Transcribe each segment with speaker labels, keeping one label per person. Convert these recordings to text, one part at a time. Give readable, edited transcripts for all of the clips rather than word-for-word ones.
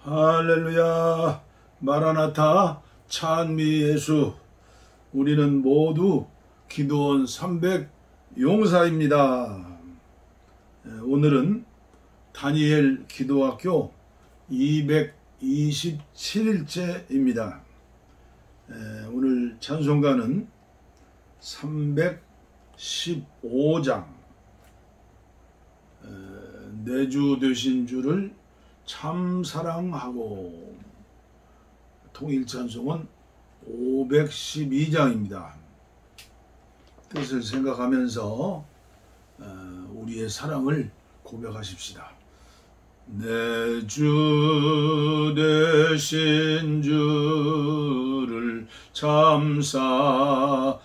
Speaker 1: 할렐루야. 마라나타 찬미 예수. 우리는 모두 기도원 300 용사입니다. 오늘은 다니엘 기도학교 227일째입니다. 오늘 찬송가는 315장 내 주 되신 주를 참 사랑하고, 통일 찬송은 512장입니다. 뜻을 생각하면서 우리의 사랑을 고백하십시다. 내 주 되신 주를 참 사랑하고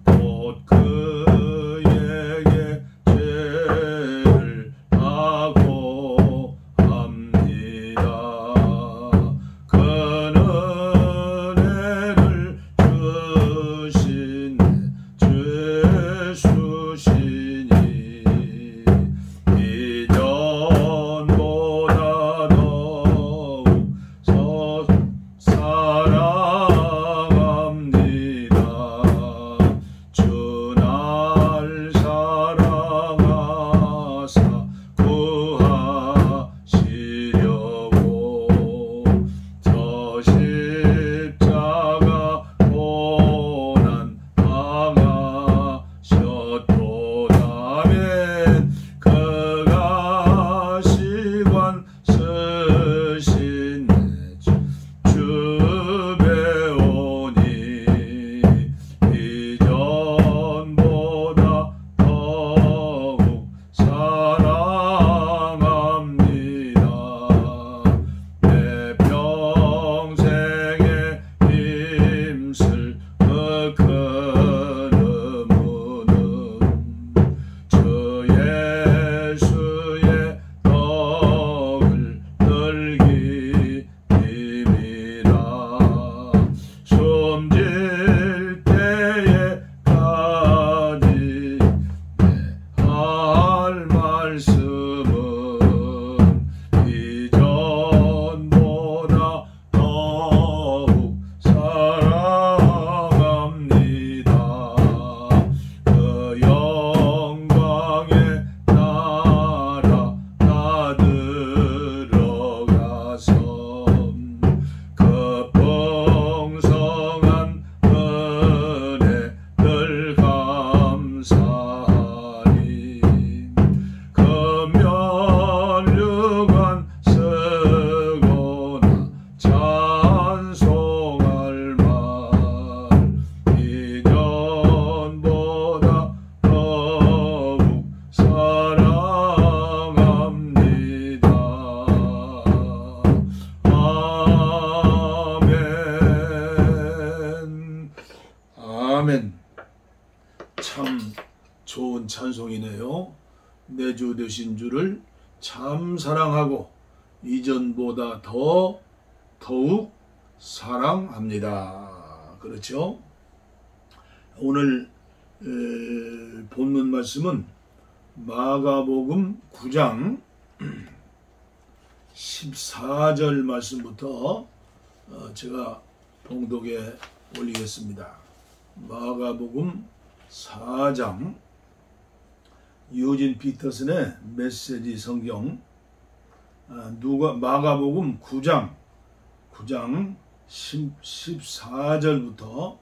Speaker 1: 곧 그에게 죄를 하고 합니다. 그는 은혜를 주신 죄수시니 이전보다 더욱 사랑합니다. 주 날 사랑하사 구하시려고 저 십자가 고난 당하셨도다면 그가 시관 쓰신 주 배우니 이전보다 더욱 사랑합니다. 내 평생에 힘쓸 그 큰 의무는 주 예수의 덕을 들기 힘이라. 숨질 때에까지 할 말씀은 이전보다 더욱 사랑합니다. 그 영광의 나라 다 들어가서 그 풍성한 은혜를 감사하리. 그 면류관 쓰거나 찬송할 말 이전보다 더욱 사랑합니다. 아멘. 아멘. 참 좋은 찬송이네요. 내 주 되신 주를 참 사랑하고 이전보다 더욱 사랑합니다. 그렇죠? 오늘 본문 말씀은 마가복음 9장 14절 말씀부터 제가 봉독에 올리겠습니다. 마가복음 4장, 유진 피터슨의 메시지 성경, 마가복음 9장 14절부터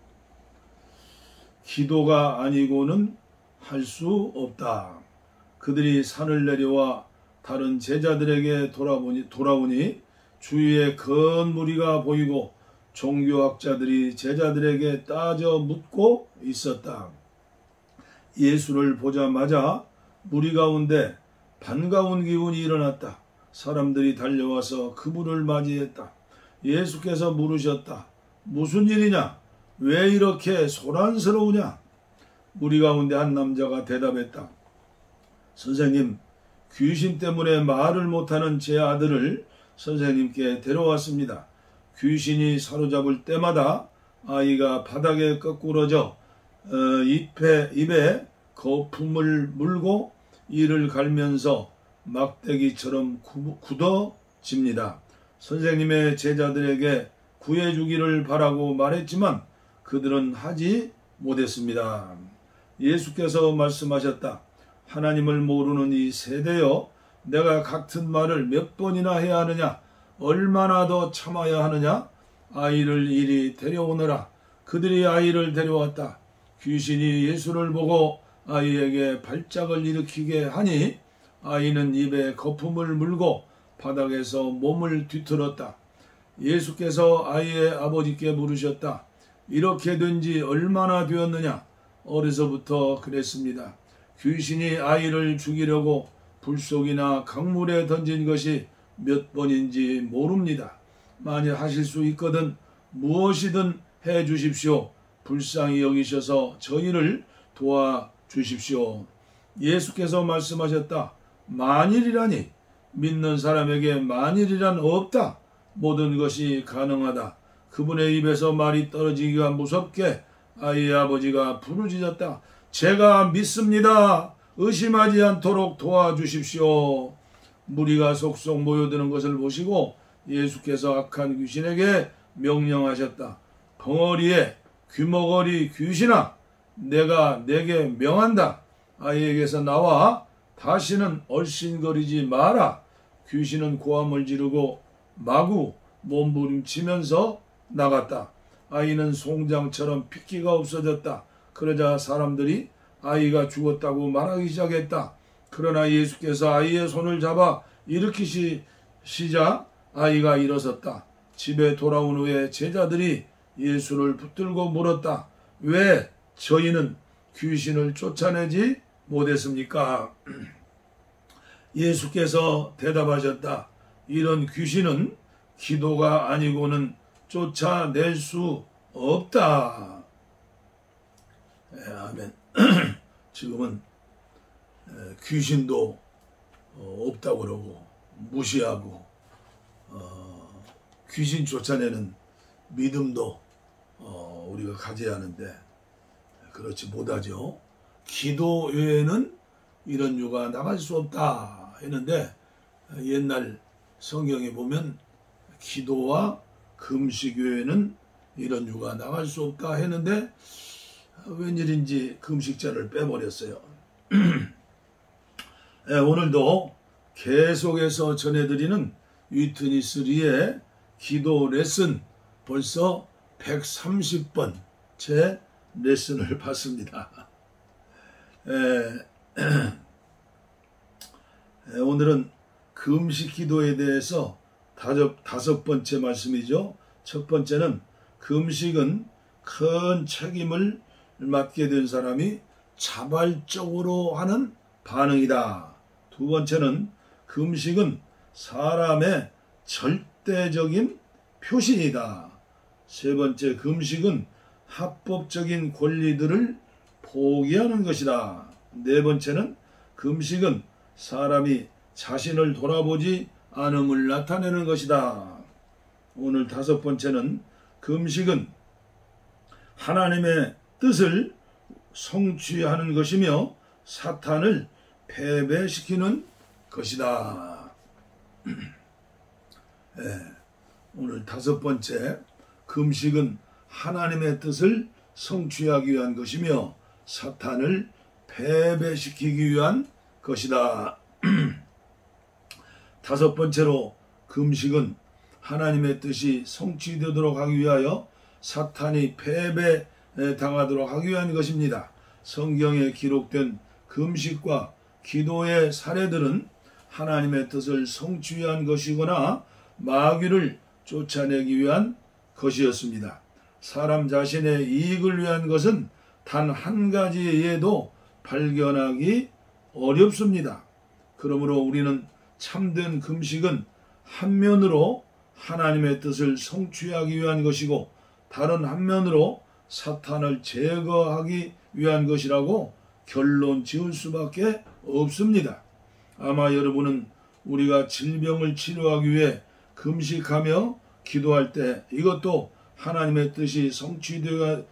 Speaker 1: 기도가 아니고는 할 수 없다. 그들이 산을 내려와 다른 제자들에게 돌아오니 주위에 큰 무리가 보이고 종교학자들이 제자들에게 따져 묻고 있었다. 예수를 보자마자 무리 가운데 반가운 기운이 일어났다. 사람들이 달려와서 그분을 맞이했다. 예수께서 물으셨다. 무슨 일이냐? 왜 이렇게 소란스러우냐? 무리 가운데 한 남자가 대답했다. 선생님, 귀신 때문에 말을 못하는 제 아들을 선생님께 데려왔습니다. 귀신이 사로잡을 때마다 아이가 바닥에 거꾸러져 입에 거품을 물고 이를 갈면서 막대기처럼 굳어집니다. 선생님의 제자들에게 구해주기를 바라고 말했지만 그들은 하지 못했습니다. 예수께서 말씀하셨다. 하나님을 모르는 이 세대여, 내가 같은 말을 몇 번이나 해야 하느냐? 얼마나 더 참아야 하느냐? 아이를 이리 데려오너라. 그들이 아이를 데려왔다. 귀신이 예수를 보고 아이에게 발작을 일으키게 하니 아이는 입에 거품을 물고 바닥에서 몸을 뒤틀었다. 예수께서 아이의 아버지께 물으셨다. 이렇게 된 지 얼마나 되었느냐? 어려서부터 그랬습니다. 귀신이 아이를 죽이려고 불속이나 강물에 던진 것이 몇 번인지 모릅니다. 만일 하실 수 있거든 무엇이든 해 주십시오. 불쌍히 여기셔서 저희를 도와주십시오. 예수께서 말씀하셨다. 만일이라니, 믿는 사람에게 만일이란 없다. 모든 것이 가능하다. 그분의 입에서 말이 떨어지기가 무섭게 아이의 아버지가 부르짖었다. 제가 믿습니다. 의심하지 않도록 도와주십시오. 무리가 속속 모여드는 것을 보시고 예수께서 악한 귀신에게 명령하셨다. 벙어리에 귀머거리 귀신아, 내가 내게 명한다. 아이에게서 나와 다시는 얼씬거리지 마라. 귀신은 고함을 지르고 마구 몸부림치면서 나갔다. 아이는 송장처럼 핏기가 없어졌다. 그러자 사람들이 아이가 죽었다고 말하기 시작했다. 그러나 예수께서 아이의 손을 잡아 일으키시자 아이가 일어섰다. 집에 돌아온 후에 제자들이 예수를 붙들고 물었다. 왜 저희는 귀신을 쫓아내지 못했습니까? 예수께서 대답하셨다. 이런 귀신은 기도가 아니고는 쫓아낼 수 없다. 아멘. 지금은 귀신도 없다고 그러고 무시하고 귀신 쫓아내는 믿음도 우리가 가져야 하는데 그렇지 못하죠. 기도 외에는 이런 유가 나갈 수 없다 했는데 옛날 성경에 보면 기도와 금식 외에는 이런 유가 나갈 수 없다 했는데 웬일인지 금식자를 빼버렸어요. 오늘도 계속해서 전해드리는 위트니스3의 기도 레슨 벌써 130번 제 레슨을 받습니다. 오늘은 금식 기도에 대해서 다섯 번째 말씀이죠. 첫 번째는 금식은 큰 책임을 맡게 된 사람이 자발적으로 하는 반응이다. 두 번째는 금식은 사람의 절대적인 표신이다. 세 번째, 금식은 합법적인 권리들을 포기하는 것이다. 네 번째는 금식은 사람이 자신을 돌아보지 않음을 나타내는 것이다. 오늘 다섯 번째는 금식은 하나님의 뜻을 성취하는 것이며 사탄을 패배시키는 것이다. 오늘 다섯 번째, 금식은 하나님의 뜻을 성취하기 위한 것이며 사탄을 패배시키기 위한 것이다. 다섯 번째로, 금식은 하나님의 뜻이 성취되도록 하기 위하여 사탄이 패배당하도록 하기 위한 것입니다. 성경에 기록된 금식과 기도의 사례들은 하나님의 뜻을 성취한 것이거나 마귀를 쫓아내기 위한 것이었습니다. 사람 자신의 이익을 위한 것은 단 한 가지에도 발견하기 어렵습니다. 그러므로 우리는 참된 금식은 한면으로 하나님의 뜻을 성취하기 위한 것이고 다른 한면으로 사탄을 제거하기 위한 것이라고 결론 지을 수밖에 없습니다. 아마 여러분은 우리가 질병을 치료하기 위해 금식하며 기도할 때 이것도 하나님의 뜻이 성취되기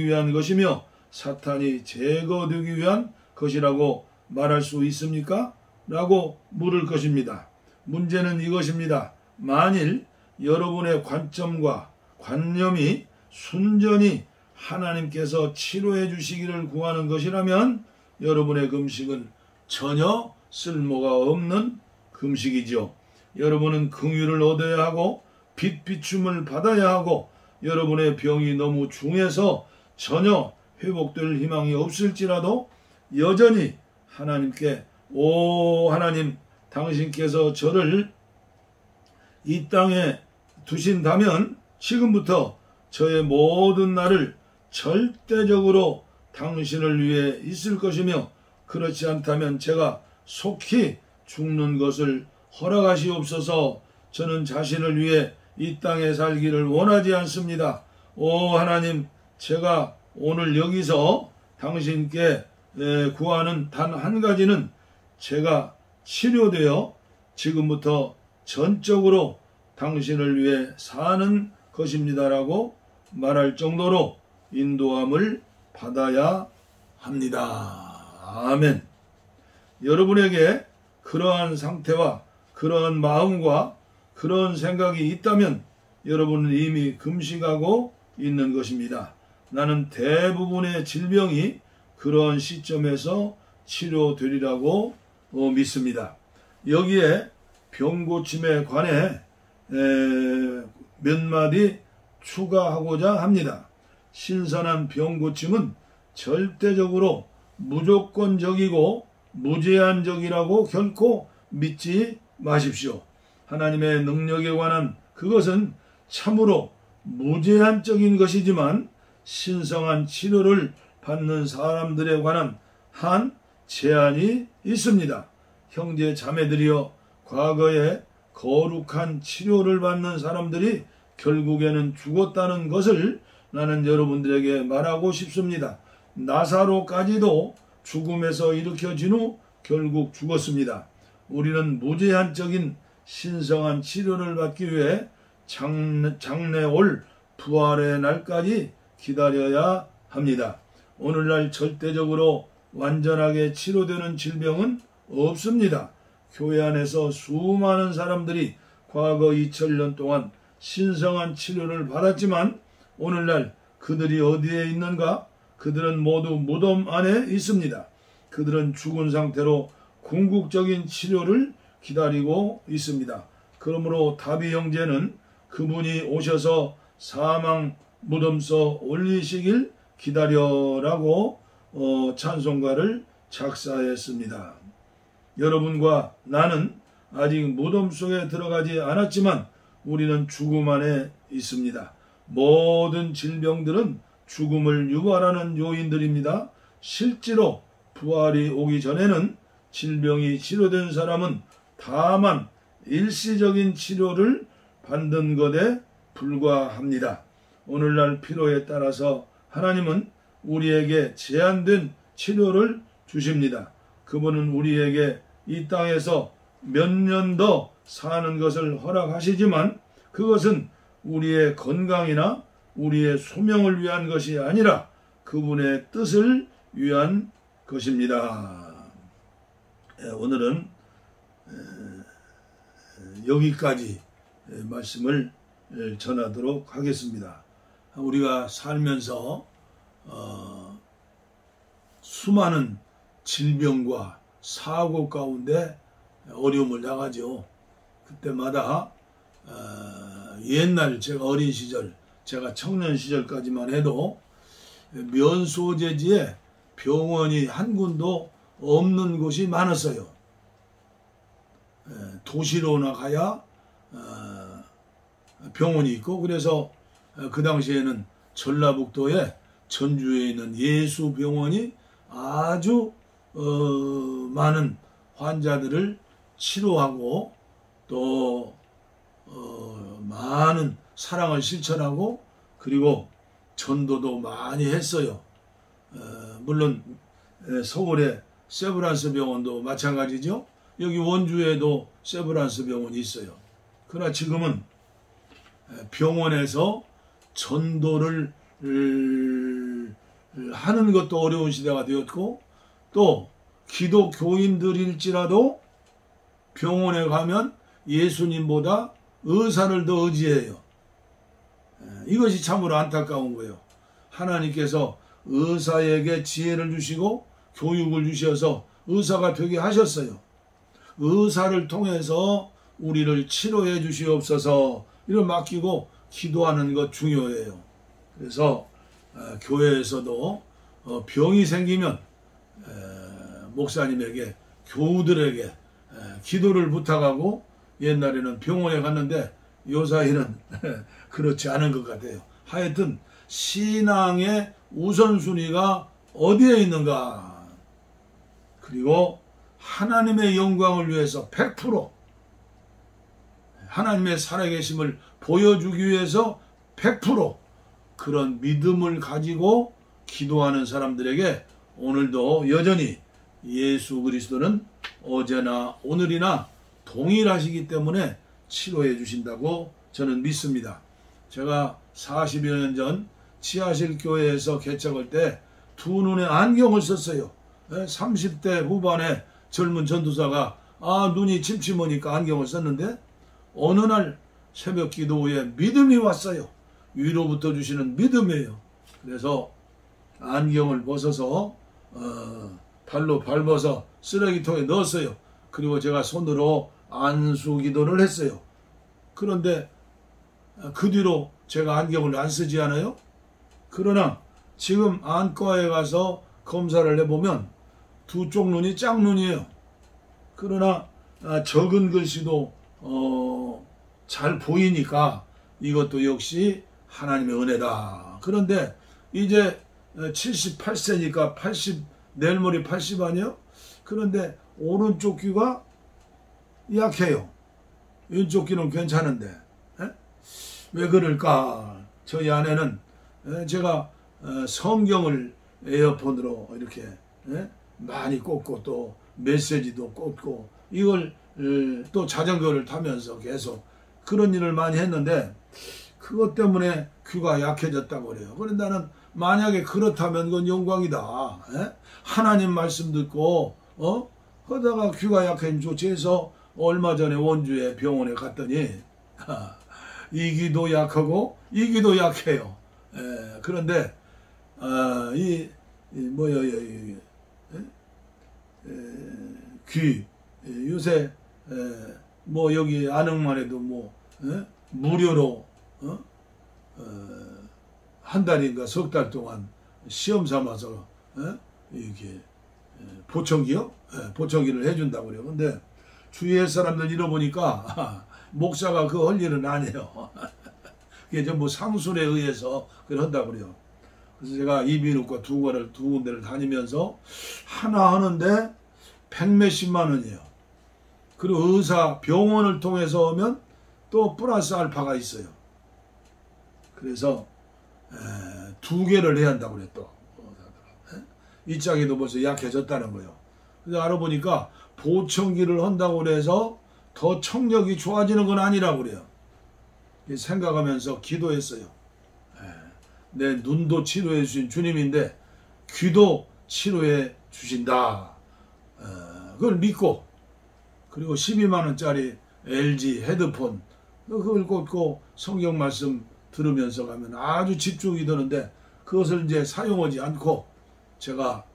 Speaker 1: 위한 것이며 사탄이 제거되기 위한 것이라고 말할 수 있습니까? 라고 물을 것입니다. 문제는 이것입니다. 만일 여러분의 관점과 관념이 순전히 하나님께서 치료해 주시기를 구하는 것이라면 여러분의 금식은 전혀 쓸모가 없는 금식이죠. 여러분은 긍휼을 얻어야 하고 빛비춤을 받아야 하고 여러분의 병이 너무 중해서 전혀 회복될 희망이 없을지라도 여전히 하나님께 오 하나님 당신께서 저를 이 땅에 두신다면 지금부터 저의 모든 날을 절대적으로 당신을 위해 있을 것이며 그렇지 않다면 제가 속히 죽는 것을 허락하시옵소서. 저는 자신을 위해 이 땅에 살기를 원하지 않습니다. 오 하나님 제가 오늘 여기서 당신께 구하는 단 한 가지는 제가 치료되어 지금부터 전적으로 당신을 위해 사는 것입니다라고 말할 정도로 인도함을 받아야 합니다. 아멘. 여러분에게 그러한 상태와 그러한 마음과 그런 생각이 있다면 여러분은 이미 금식하고 있는 것입니다. 나는 대부분의 질병이 그런 시점에서 치료되리라고 믿습니다. 여기에 병고침에 관해 몇 마디 추가하고자 합니다. 신선한 병고침은 절대적으로 무조건적이고 무제한적이라고 결코 믿지 마십시오. 하나님의 능력에 관한 그것은 참으로 무제한적인 것이지만 신성한 치료를 받는 사람들에 관한 한 제한이 있습니다. 형제 자매들이여 과거에 거룩한 치료를 받는 사람들이 결국에는 죽었다는 것을 나는 여러분들에게 말하고 싶습니다. 나사로까지도 죽음에서 일으켜진 후 결국 죽었습니다. 우리는 무제한적인 신성한 치료를 받기 위해 장래 올 부활의 날까지 기다려야 합니다. 오늘날 절대적으로 완전하게 치료되는 질병은 없습니다. 교회 안에서 수많은 사람들이 과거 2000년 동안 신성한 치료를 받았지만 오늘날 그들이 어디에 있는가? 그들은 모두 무덤 안에 있습니다. 그들은 죽은 상태로 궁극적인 치료를 기다리고 있습니다. 그러므로 다비 형제는 그분이 오셔서 사망 무덤서 올리시길 기다려라고 찬송가를 작사했습니다. 여러분과 나는 아직 무덤 속에 들어가지 않았지만 우리는 죽음 안에 있습니다. 모든 질병들은 죽음을 유발하는 요인들입니다. 실제로 부활이 오기 전에는 질병이 치료된 사람은 다만 일시적인 치료를 받는 것에 불과합니다. 오늘날 필요에 따라서 하나님은 우리에게 제한된 치료를 주십니다. 그분은 우리에게 이 땅에서 몇 년 더 사는 것을 허락하시지만 그것은 우리의 건강이나 우리의 소명을 위한 것이 아니라 그분의 뜻을 위한 것입니다. 오늘은 여기까지 말씀을 전하도록 하겠습니다. 우리가 살면서 수많은 질병과 사고 가운데 어려움을 당하죠. 그때마다 옛날 제가 어린 시절, 제가 청년 시절까지만 해도 면소재지에 병원이 한 군도 없는 곳이 많았어요. 도시로 나가야 병원이 있고 그래서 그 당시에는 전라북도에 전주에 있는 예수병원이 아주 많은 환자들을 치료하고 또 많은 사랑을 실천하고 그리고 전도도 많이 했어요. 물론 서울의 세브란스 병원도 마찬가지죠. 여기 원주에도 세브란스 병원이 있어요. 그러나 지금은 병원에서 전도를 하는 것도 어려운 시대가 되었고 또 기독교인들일지라도 병원에 가면 예수님보다 의사를 더 의지해요. 이것이 참으로 안타까운 거예요. 하나님께서 의사에게 지혜를 주시고 교육을 주셔서 의사가 되게 하셨어요. 의사를 통해서 우리를 치료해 주시옵소서 이를 맡기고 기도하는 것 중요해요. 그래서 교회에서도 병이 생기면 목사님에게 교우들에게 기도를 부탁하고 옛날에는 병원에 갔는데 요사이는 그렇지 않은 것 같아요. 하여튼 신앙의 우선순위가 어디에 있는가? 그리고 하나님의 영광을 위해서 100% 하나님의 살아계심을 보여주기 위해서 100% 그런 믿음을 가지고 기도하는 사람들에게 오늘도 여전히 예수 그리스도는 어제나 오늘이나 동일하시기 때문에 치료해 주신다고 저는 믿습니다. 제가 40여 년 전 지하실 교회에서 개척할 때 두 눈에 안경을 썼어요. 30대 후반에 젊은 전도사가 눈이 침침하니까 안경을 썼는데 어느 날 새벽 기도 후에 믿음이 왔어요. 위로부터 주시는 믿음이에요. 그래서 안경을 벗어서 발로 밟아서 쓰레기통에 넣었어요. 그리고 제가 손으로 안수 기도를 했어요. 그런데 그 뒤로 제가 안경을 안 쓰지 않아요? 그러나 지금 안과에 가서 검사를 해보면 두 쪽 눈이 짝눈이에요. 그러나 적은 글씨도 잘 보이니까 이것도 역시 하나님의 은혜다. 그런데 이제 78세니까 80, 내일 모레 80 아니에요? 그런데 오른쪽 귀가 약해요. 왼쪽 귀는 괜찮은데 왜 그럴까? 저희 아내는 제가 성경을 에어폰으로 이렇게 많이 꽂고 또 메시지도 꽂고 이걸 또 자전거를 타면서 계속 그런 일을 많이 했는데 그것 때문에 귀가 약해졌다고 그래요. 그런데 나는 만약에 그렇다면 그건 영광이다. 하나님 말씀 듣고 하다가 귀가 약해지면 좋지 해서 얼마 전에 원주에 병원에 갔더니 이 귀도 약하고 이 귀도 약해요. 그런데 귀 요새 뭐 여기 안흥만 해도 뭐 무료로 한 달인가 석 달 동안 시험 삼아서 이렇게 보청기요? 보청기를 해준다고 그래요. 근데 주위의 사람들 잃어보니까 목사가 그 할 일은 아니에요. 그게 전부 상술에 의해서 그걸 한다고 그래요. 그래서 제가 이비인후과 두 군데를 다니면서 하나 하는데 100몇십만 원이에요. 그리고 의사 병원을 통해서 오면 또 플러스 알파가 있어요. 그래서 두 개를 해야 한다고 그랬더. 이 짝에도 벌써 약해졌다는 거예요. 그래서 알아보니까 보청기를 한다고 그래서 더 청력이 좋아지는 건 아니라고 그래요. 생각하면서 기도했어요. 내 눈도 치료해 주신 주님인데 귀도 치료해 주신다. 그걸 믿고 그리고 12만 원짜리 LG 헤드폰 그걸 꽂고 성경 말씀 들으면서 가면 아주 집중이 되는데 그것을 이제 사용하지 않고 제가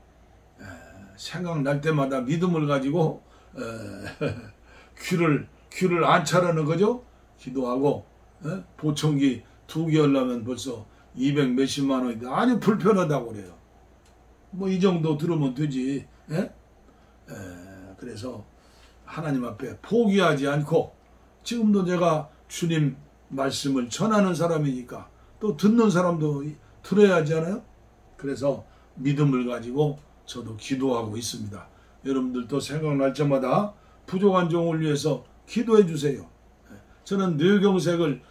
Speaker 1: 생각날 때마다 믿음을 가지고 귀를 안차라는 거죠. 기도하고 보청기 두 개 하려면 벌써 200 몇십만 원인데 아주 불편하다고 그래요. 뭐 이 정도 들으면 되지. 그래서 하나님 앞에 포기하지 않고 지금도 제가 주님 말씀을 전하는 사람이니까 또 듣는 사람도 들어야 하잖아요. 그래서 믿음을 가지고 저도 기도하고 있습니다. 여러분들도 생각날 때마다 부족한 종을 위해서 기도해 주세요. 저는 뇌경색을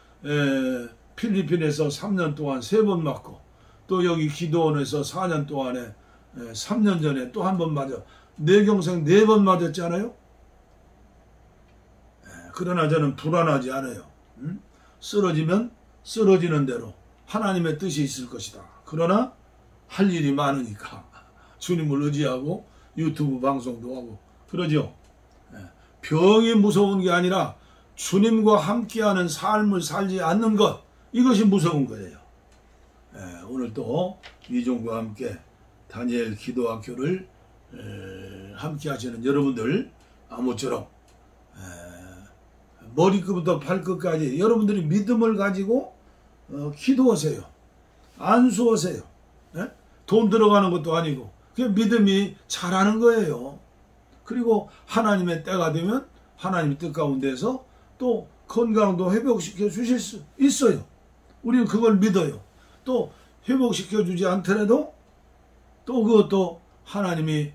Speaker 1: 필리핀에서 3년 동안 3번 맞고 또 여기 기도원에서 4년 동안에 3년 전에 또 한 번 맞아 뇌경색 4번 맞았잖아요. 그러나 저는 불안하지 않아요. 쓰러지면 쓰러지는 대로 하나님의 뜻이 있을 것이다. 그러나 할 일이 많으니까 주님을 의지하고 유튜브 방송도 하고 그러죠. 병이 무서운 게 아니라 주님과 함께하는 삶을 살지 않는 것, 이것이 무서운 거예요. 오늘 또 이종과 함께 다니엘 기도학교를 함께 하시는 여러분들 아무쪼록 머리끝부터 발끝까지 여러분들이 믿음을 가지고 기도하세요. 안수하세요. 돈 들어가는 것도 아니고 그냥 믿음이 잘하는 거예요. 그리고 하나님의 때가 되면 하나님의 뜻 가운데서 또 건강도 회복시켜 주실 수 있어요. 우리는 그걸 믿어요. 또 회복시켜 주지 않더라도 또 그것도 하나님이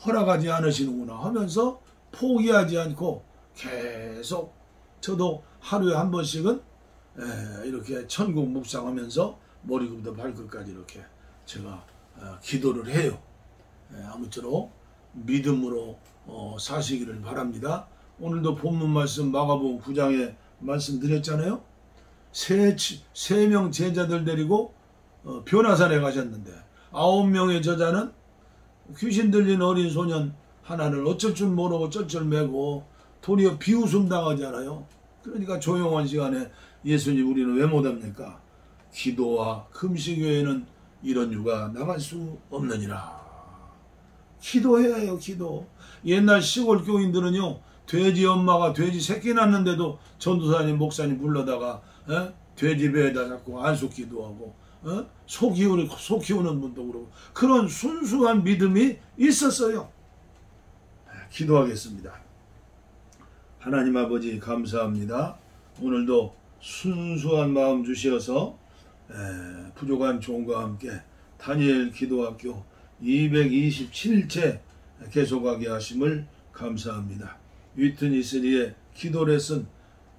Speaker 1: 허락하지 않으시는구나 하면서 포기하지 않고 계속 저도 하루에 한 번씩은 이렇게 천국 묵상하면서 머리부터 발끝까지 이렇게 제가 기도를 해요. 아무쪼록 믿음으로 사시기를 바랍니다. 오늘도 본문 말씀 마가복음 9장에 말씀드렸잖아요. 세 명 제자들 데리고 변화산에 가셨는데 9명의 저자는 귀신 들린 어린 소년 하나를 어쩔 줄 모르고 어쩔 줄 매고 도리어 비웃음 당하잖아요. 그러니까 조용한 시간에 예수님 우리는 왜 못합니까? 기도와 금식 외에는 이런 유가 나갈 수 없느니라. 기도해야 해요. 기도. 옛날 시골 교인들은요, 돼지 엄마가 돼지 새끼 낳는데도 전도사님 목사님 불러다가 돼지 배에다 잡고 안수 기도하고 소 키우는 분도 그러고 그런 순수한 믿음이 있었어요. 기도하겠습니다. 하나님 아버지 감사합니다. 오늘도 순수한 마음 주시어서 부족한 종과 함께 다니엘 기도학교 227일째 계속하게 하심을 감사합니다. 위트니스리의 기도 레슨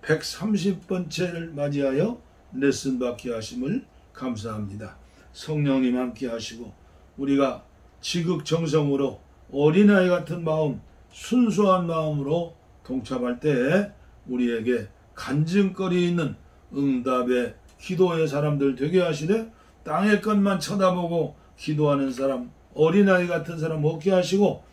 Speaker 1: 130번째를 맞이하여 레슨 받게 하심을 감사합니다. 성령님 함께 하시고 우리가 지극정성으로 어린아이 같은 마음, 순수한 마음으로 동참할 때에 우리에게 간증거리 있는 응답의 기도의 사람들 되게 하시되 땅의 것만 쳐다보고 기도하는 사람, 어린아이 같은 사람 없게 하시고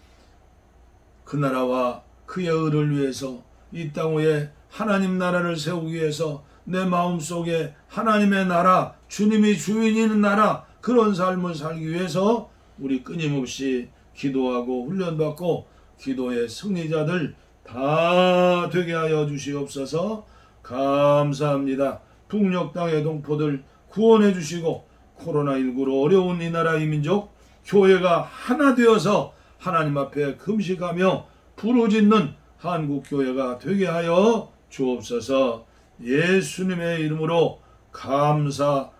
Speaker 1: 그 나라와 그의 의를 위해서 이 땅 위에 하나님 나라를 세우기 위해서 내 마음속에 하나님의 나라, 주님이 주인인 나라, 그런 삶을 살기 위해서 우리 끊임없이 기도하고 훈련받고 기도의 승리자들 다 되게 하여 주시옵소서. 감사합니다. 북녘 땅의 동포들 구원해 주시고 코로나19로 어려운 이 나라 이 민족 교회가 하나 되어서 하나님 앞에 금식하며 부르짖는 한국교회가 되게 하여 주옵소서. 예수님의 이름으로 감사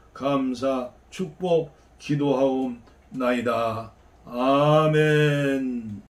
Speaker 1: 축복 기도하옵나이다. 아멘.